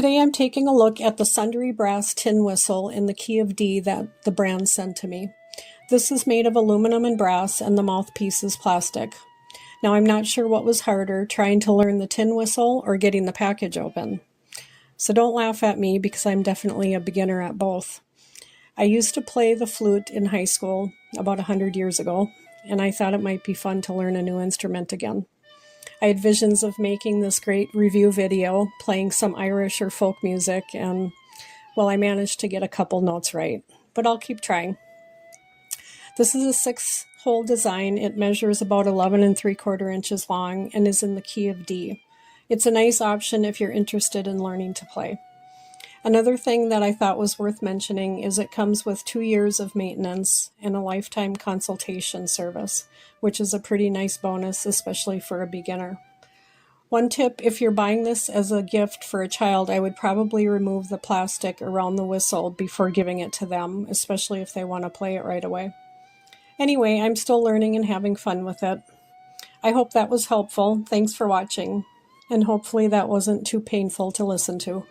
Today I'm taking a look at the Sondery brass tin whistle in the key of D that the brand sent to me. This is made of aluminum and brass, and the mouthpiece is plastic. Now I'm not sure what was harder, trying to learn the tin whistle or getting the package open. So don't laugh at me because I'm definitely a beginner at both. I used to play the flute in high school about 100 years ago, and I thought it might be fun to learn a new instrument again. I had visions of making this great review video, playing some Irish or folk music, and, well, I managed to get a couple notes right, but I'll keep trying. This is a 6-hole design. It measures about 11 3/4 inches long and is in the key of D. It's a nice option if you're interested in learning to play. Another thing that I thought was worth mentioning is it comes with 2 years of maintenance and a lifetime consultation service, which is a pretty nice bonus, especially for a beginner. One tip, if you're buying this as a gift for a child, I would probably remove the plastic around the whistle before giving it to them, especially if they want to play it right away. Anyway, I'm still learning and having fun with it. I hope that was helpful. Thanks for watching, and hopefully that wasn't too painful to listen to.